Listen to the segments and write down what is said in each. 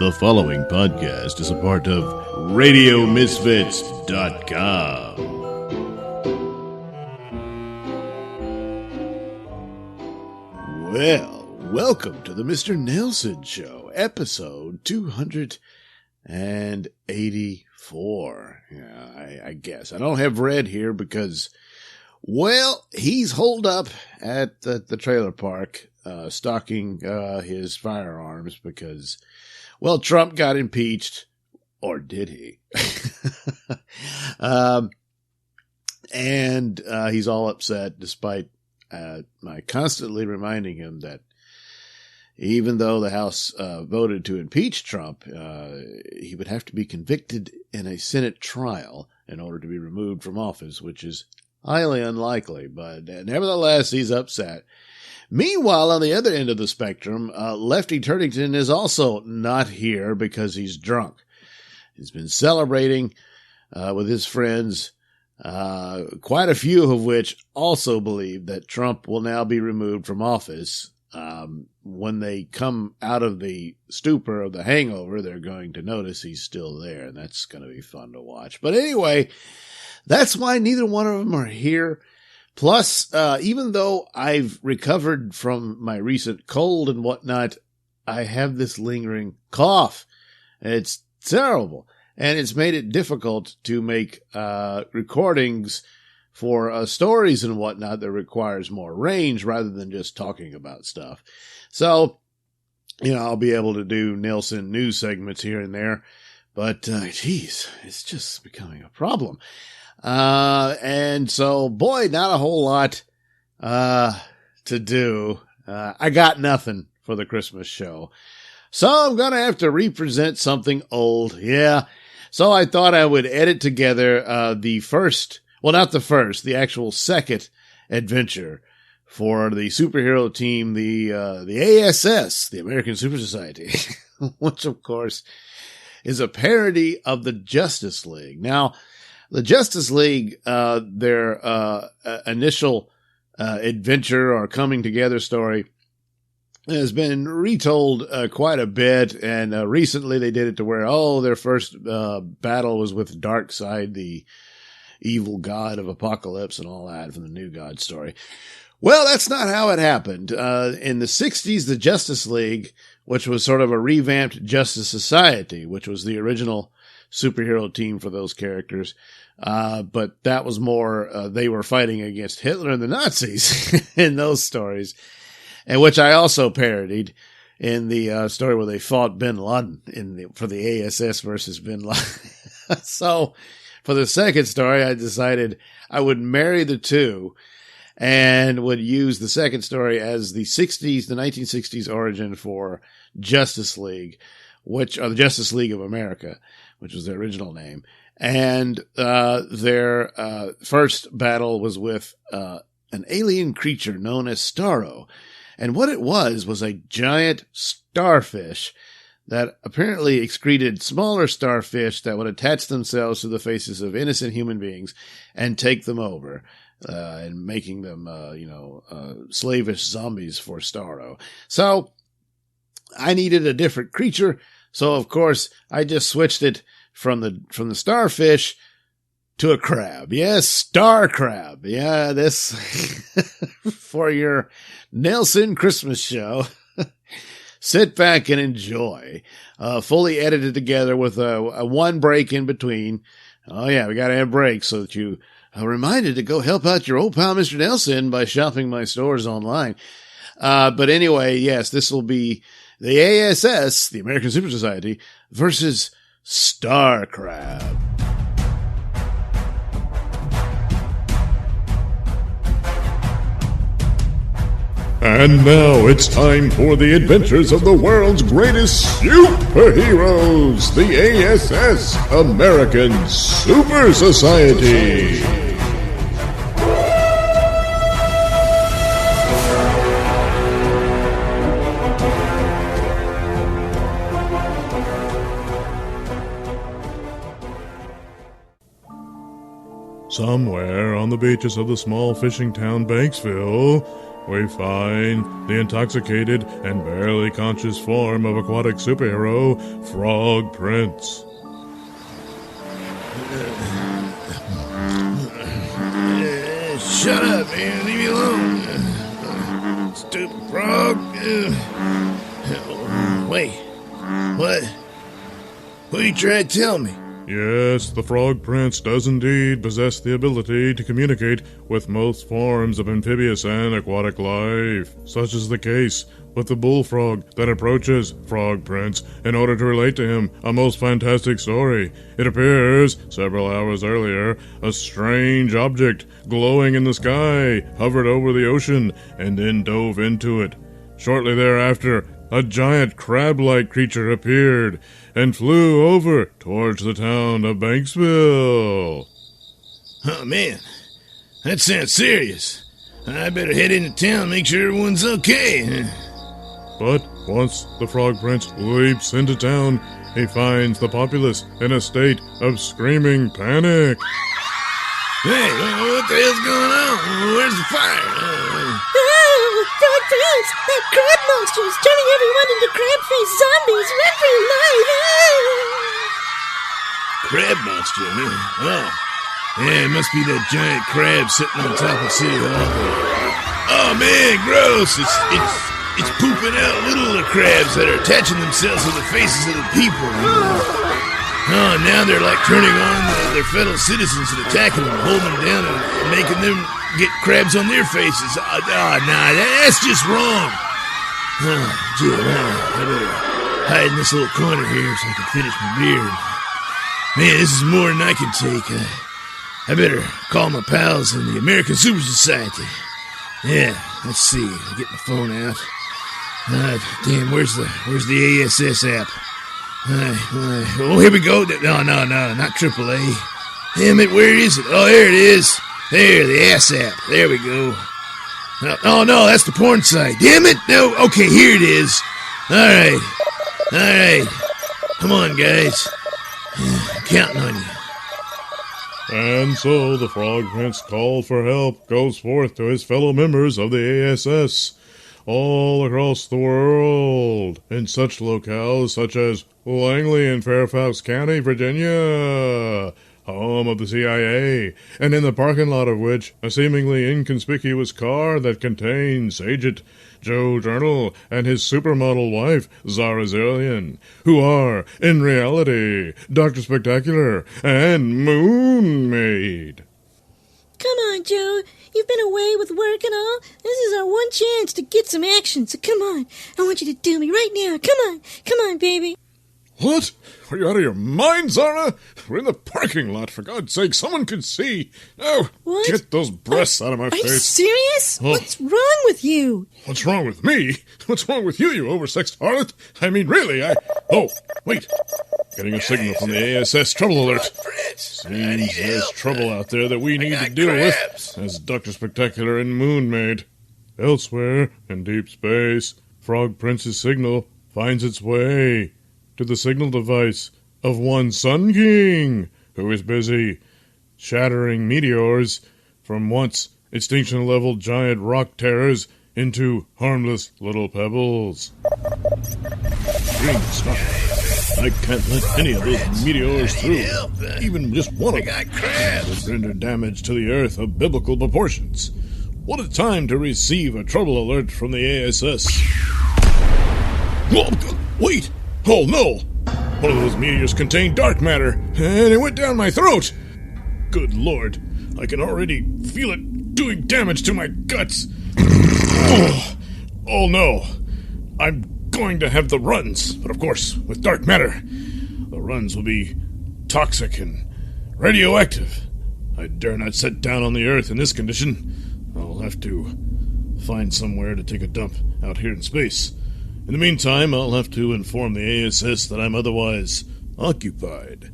The following podcast is a part of RadioMisfits.com. Well, welcome to the Mr. Nailsin Show, episode 284. Yeah, I guess. I don't have Red here because, well, he's holed up at the trailer park, stocking his firearms because, well, Trump got impeached, or did he? And he's all upset despite my constantly reminding him that even though the House voted to impeach Trump, he would have to be convicted in a Senate trial in order to be removed from office, which is highly unlikely. But nevertheless, he's upset. Meanwhile, on the other end of the spectrum, Lefty Turnington is also not here because he's drunk. He's been celebrating with his friends, quite a few of which also believe that Trump will now be removed from office. When they come out of the stupor of the hangover, they're going to notice he's still there, and that's going to be fun to watch. But anyway, that's why neither one of them are here. Plus, even though I've recovered from my recent cold and whatnot, I have this lingering cough. It's terrible, and it's made it difficult to make recordings for stories and whatnot that requires more range rather than just talking about stuff. So, I'll be able to do Nailsin news segments here and there, but geez, it's just becoming a problem. And so, boy, not a whole lot to do. I got nothing for the Christmas show. So I'm going to have to represent something old. Yeah. So I thought I would edit together the actual second adventure for the superhero team, the ASS, the American Super Society, which of course is a parody of the Justice League. Now, the Justice League, their initial adventure or coming together story has been retold quite a bit, and recently they did it to where, their first battle was with Darkseid, the evil god of apocalypse and all that from the New God story. Well, that's not how it happened. In the 60s, the Justice League, which was sort of a revamped Justice Society, which was the original superhero team for those characters, but that was more, they were fighting against Hitler and the Nazis in those stories, and which I also parodied in the story where they fought Bin Laden for the ASS versus Bin Laden. So for the second story, I decided I would marry the two and would use the second story as the 1960s origin for Justice League, the Justice League of America, which was their original name. And their first battle was with an alien creature known as Starro. And what it was a giant starfish that apparently excreted smaller starfish that would attach themselves to the faces of innocent human beings and take them over, and making them, slavish zombies for Starro. So I needed a different creature. So of course I just switched it from the starfish to a crab. Yes, star crab. Yeah, this for your Nailsin Christmas show. Sit back and enjoy. Fully edited together with a one break in between. Oh yeah, we gotta have breaks so that you are reminded to go help out your old pal Mr. Nailsin by shopping my stores online. But anyway, yes, this will be the ASS, the American Super Society, versus Star Crab. And now it's time for the adventures of the world's greatest superheroes, the ASS, American Super Society. Somewhere on the beaches of the small fishing town Banksville, we find the intoxicated and barely conscious form of aquatic superhero Frog Prince. Shut up, man. Leave me alone. Stupid frog. Wait. What? What are you trying to tell me? Yes, the Frog Prince does indeed possess the ability to communicate with most forms of amphibious and aquatic life, such is the case with the bullfrog that approaches Frog Prince in order to relate to him a most fantastic story. It appears, several hours earlier, a strange object glowing in the sky hovered over the ocean and then dove into it. Shortly thereafter, a giant crab-like creature appeared and flew over towards the town of Banksville. Oh, man. That sounds serious. I better head into town and make sure everyone's okay. But once the Frog Prince leaps into town, he finds the populace in a state of screaming panic. Hey, what the hell's going on? Where's the fire? Frog Prince! That crab monster is turning everyone into crab-faced zombies! Run for your life! Crab monster, huh? Oh. Yeah, it must be that giant crab sitting on top of City Hall. Oh, man, gross! It's pooping out little crabs that are attaching themselves to the faces of the people. Oh, now they're like turning on their fellow citizens and attacking them, holding them down and making them get crabs on their faces. That's just wrong. Gee, I better hide in this little corner here so I can finish my beer. Man, this is more than I can take. I better call my pals in the American Super Society. Yeah, let's see. I'll get my phone out. Damn, where's the ASS app? Oh, here we go. No, not AAA. Damn it, where is it? Oh, there it is. There, the ass app. There we go. Oh, no, that's the porn site. Damn it. No, okay, here it is. All right. Come on, guys. I'm counting on you. And so the Frog Prince call for help goes forth to his fellow members of the ASS all across the world, in such locales such as Langley in Fairfax County, Virginia, home of the CIA, and in the parking lot of which a seemingly inconspicuous car that contains Agent Joe Journal and his supermodel wife, Zara Zillion, who are, in reality, Dr. Spectacular and Moon Maid. Come on, Joe. You've been away with work and all. This is our one chance to get some action, so come on. I want you to do me right now. Come on, baby. What? Are you out of your mind, Zara? We're in the parking lot, for God's sake. Someone could see. No, what? Get those breasts out of my face. Are you serious? Oh. What's wrong with you? What's wrong with me? What's wrong with you, you oversexed harlot? I mean, really, Oh, wait. Getting a signal from the ASS trouble alert. Seems there's trouble out there that we need to deal with, as Dr. Spectacular and Moon Maid. Elsewhere, in deep space, Frog Prince's signal finds its way to the signal device of one Sun King, who is busy shattering meteors from once extinction-level giant rock terrors into harmless little pebbles. Green stuff. I can't let any of those meteors through, even just one of them, would render damage to the Earth of biblical proportions. What a time to receive a trouble alert from the ASS. Whoa, wait! Oh no! One of those meteors contained dark matter, and it went down my throat! Good Lord, I can already feel it doing damage to my guts! Oh no! I'm going to have the runs, but of course, with dark matter, the runs will be toxic and radioactive. I dare not set down on the Earth in this condition. I'll have to find somewhere to take a dump out here in space. In the meantime, I'll have to inform the ASS that I'm otherwise occupied.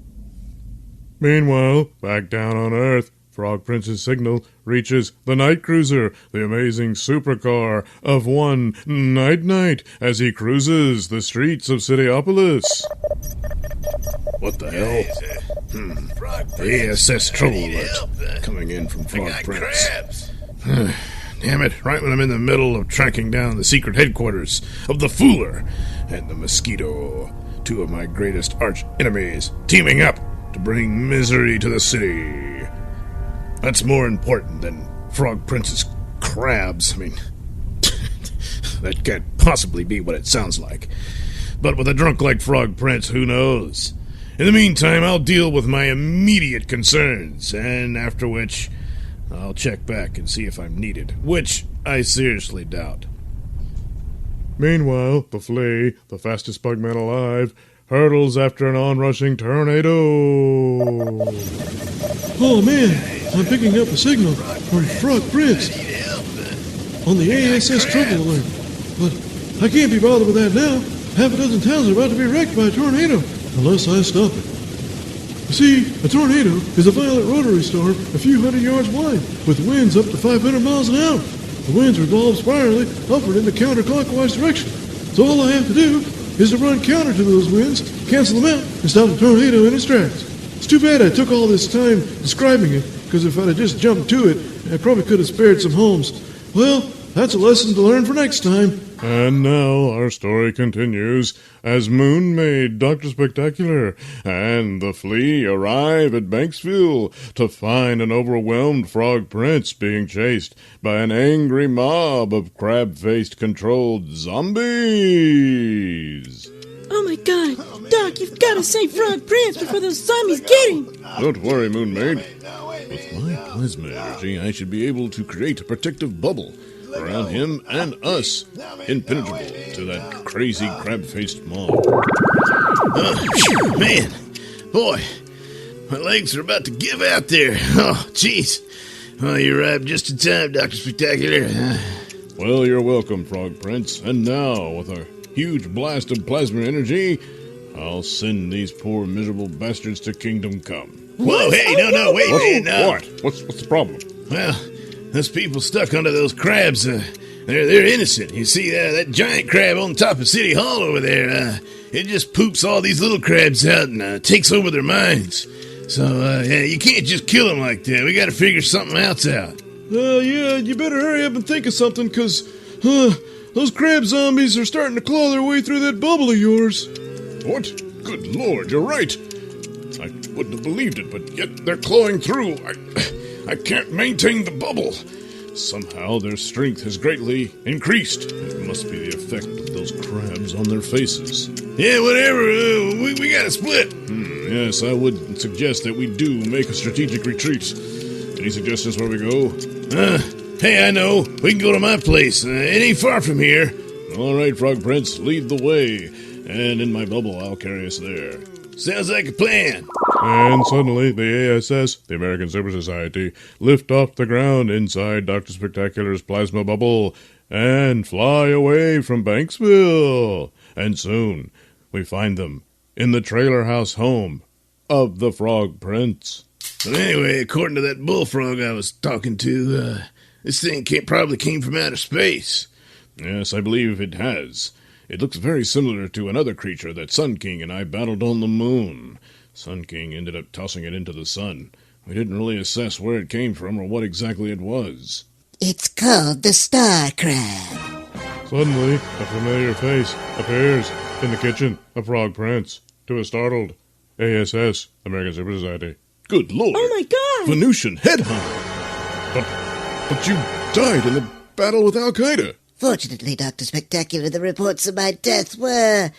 Meanwhile, back down on Earth, Frog Prince's signal reaches the night cruiser, the amazing supercar of one Night, as he cruises the streets of Cityopolis. What the hell? The ASS trouble alert coming in from Frog Prince. damn it, right when I'm in the middle of tracking down the secret headquarters of the Fooler and the Mosquito, two of my greatest arch enemies, teaming up to bring misery to the city. That's more important than Frog Prince's crabs. I mean, that can't possibly be what it sounds like. But with a drunk like Frog Prince, who knows? In the meantime, I'll deal with my immediate concerns, and after which I'll check back and see if I'm needed, which I seriously doubt. Meanwhile, the flea, the fastest bugman alive, hurtles after an onrushing tornado. Oh man, I'm picking up a signal from Frog Prince on the ASS trouble alert. But I can't be bothered with that now. Half a dozen towns are about to be wrecked by a tornado, unless I stop it. You see, a tornado is a violent rotary storm a few hundred yards wide, with winds up to 500 miles an hour. The winds revolve spirally upward in the counterclockwise direction. So all I have to do is to run counter to those winds, cancel them out, and stop the tornado in its tracks. It's too bad I took all this time describing it, because if I'd have just jumped to it, I probably could have spared some homes. Well, that's a lesson to learn for next time. And now our story continues as Moon Maid, Dr. Spectacular, and the Flea arrive at Banksville to find an overwhelmed Frog Prince being chased by an angry mob of crab-faced controlled zombies. Oh my god, Doc, you've got to save Frog Prince before those zombies get him. Don't worry, Moon Maid. With my plasma energy, I should be able to create a protective bubble around him and us, impenetrable to that crazy crab-faced mob. Oh, man, boy, my legs are about to give out there. Oh, jeez. Oh, you arrived just in time, Dr. Spectacular. Well, you're welcome, Frog Prince. And now, with a huge blast of plasma energy, I'll send these poor miserable bastards to Kingdom Come. Whoa, hey, no, wait, man, no. What? What's the problem? Well, those people stuck under those crabs, they're innocent. You see, that giant crab on top of City Hall over there, it just poops all these little crabs out and takes over their minds. So, yeah, you can't just kill them like that. We gotta figure something else out. Yeah, you better hurry up and think of something, because those crab zombies are starting to claw their way through that bubble of yours. What? Good Lord, you're right. I wouldn't have believed it, but yet they're clawing through. I can't maintain the bubble. Somehow their strength has greatly increased. It must be the effect of those crabs on their faces. Yeah, whatever. We gotta split. Yes, I would suggest that we do make a strategic retreat. Any suggestions where we go? Hey, I know. We can go to my place. It ain't far from here. All right, Frog Prince, lead the way. And in my bubble, I'll carry us there. Sounds like a plan. And suddenly, the ASS, the American Super Society, lift off the ground inside Dr. Spectacular's plasma bubble and fly away from Banksville. And soon, we find them in the trailer house home of the Frog Prince. But anyway, according to that bullfrog I was talking to, this thing probably came from outer space. Yes, I believe it has. It looks very similar to another creature that Sun King and I battled on the moon. Sun King ended up tossing it into the sun. We didn't really assess where it came from or what exactly it was. It's called the Star Crab. Suddenly, a familiar face appears in the kitchen of Frog Prince to a startled ASS, American Super Society. Good Lord! Oh my god! Venusian headhunter! But you died in the battle with Al-Qaeda. Fortunately, Dr. Spectacular, the reports of my death were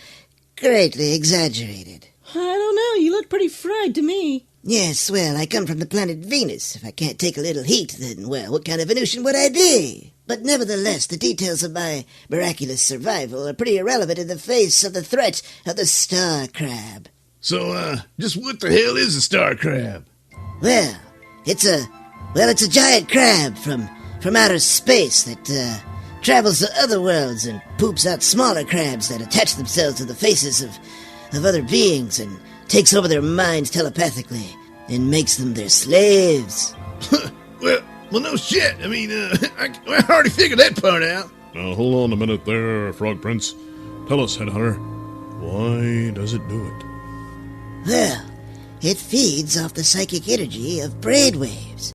greatly exaggerated. I don't know, you look pretty fried to me. Yes, well, I come from the planet Venus. If I can't take a little heat, then, well, what kind of Venusian would I be? But nevertheless, the details of my miraculous survival are pretty irrelevant in the face of the threat of the Star Crab. So, just what the hell is a star crab? Well, it's a giant crab from outer space that, travels to other worlds and poops out smaller crabs that attach themselves to the faces of other beings and takes over their minds telepathically and makes them their slaves. well, no shit. I mean, I already figured that part out. Now, hold on a minute there, Frog Prince. Tell us, Headhunter, why does it do it? Well, it feeds off the psychic energy of brainwaves.